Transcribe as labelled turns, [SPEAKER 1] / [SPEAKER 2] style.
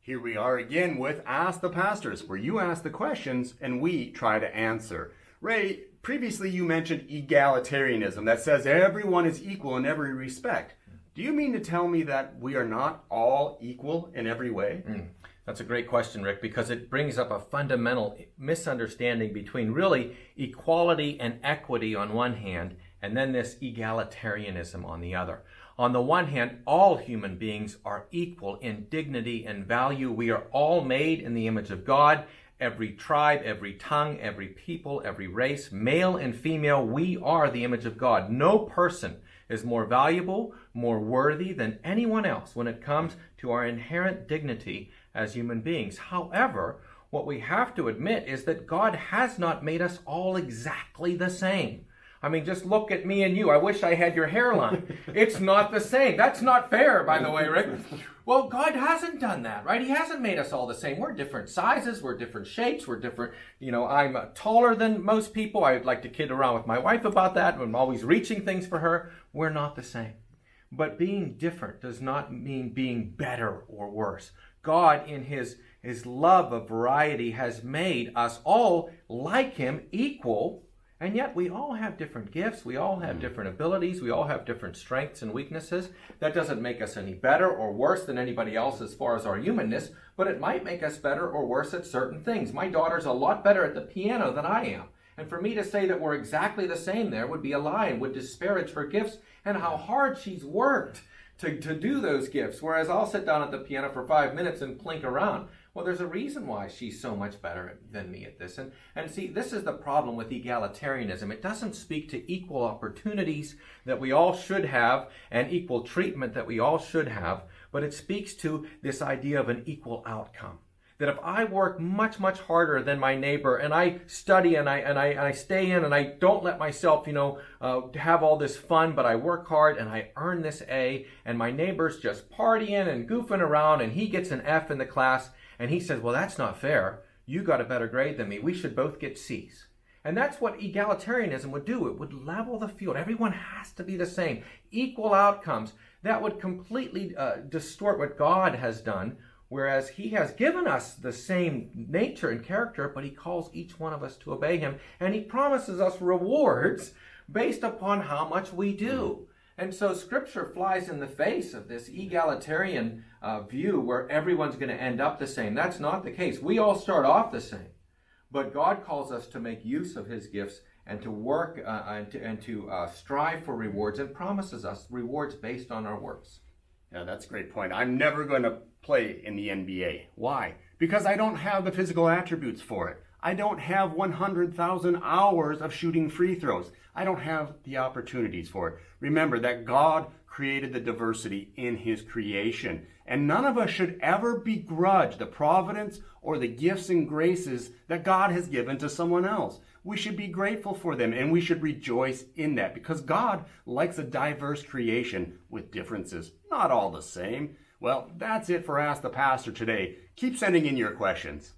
[SPEAKER 1] Here we are again with Ask the Pastors, where you ask the questions and we try to answer. Ray, previously you mentioned egalitarianism that says everyone is equal in every respect. Do you mean to tell me that we are not all equal in every way?
[SPEAKER 2] That's a great question, Rick, because it brings up a fundamental misunderstanding between really equality and equity on one hand, and then this egalitarianism on the other. On the one hand, all human beings are equal in dignity and value. We are all made in the image of God. Every tribe, every tongue, every people, every race, male and female, we are the image of God. No person is more valuable, more worthy than anyone else when it comes to our inherent dignity as human beings. However, what we have to admit is that God has not made us all exactly the same. I mean, just look at me and you. I wish I had your hairline. It's not the same. That's not fair, by the way, Rick. Well, God hasn't done that, right? He hasn't made us all the same. We're different sizes. We're different shapes. We're different. I'm taller than most people. I like to kid around with my wife about that. I'm always reaching things for her. We're not the same. But being different does not mean being better or worse. God, in his love of variety, has made us all, like him, equal. And yet we all have different gifts, we all have different abilities, we all have different strengths and weaknesses. That doesn't make us any better or worse than anybody else as far as our humanness, but it might make us better or worse at certain things. My daughter's a lot better at the piano than I am. And for me to say that we're exactly the same there would be a lie and would disparage her gifts and how hard she's worked to do those gifts. Whereas I'll sit down at the piano for 5 minutes and plink around. Well, there's a reason why she's so much better than me at this. And see, this is the problem with egalitarianism. It doesn't speak to equal opportunities that we all should have and equal treatment that we all should have, but it speaks to this idea of an equal outcome. That if I work much, much harder than my neighbor and I study and I stay in and I don't let myself, have all this fun, but I work hard and I earn this A, and my neighbor's just partying and goofing around and he gets an F in the class, and he says, well, that's not fair. You got a better grade than me. We should both get C's. And that's what egalitarianism would do. It would level the field. Everyone has to be the same. Equal outcomes. That would completely distort what God has done, whereas he has given us the same nature and character, but he calls each one of us to obey him, and he promises us rewards based upon how much we do. And so Scripture flies in the face of this egalitarian view where everyone's going to end up the same. That's not the case. We all start off the same. But God calls us to make use of his gifts and to work and to strive for rewards, and promises us rewards based on our works.
[SPEAKER 1] Yeah, that's a great point. I'm never going to play in the NBA. Why? Because I don't have the physical attributes for it. I don't have 100,000 hours of shooting free throws. I don't have the opportunities for it. Remember that God created the diversity in his creation, and none of us should ever begrudge the providence or the gifts and graces that God has given to someone else. We should be grateful for them, and we should rejoice in that, because God likes a diverse creation with differences, not all the same. Well, that's it for Ask the Pastor today. Keep sending in your questions.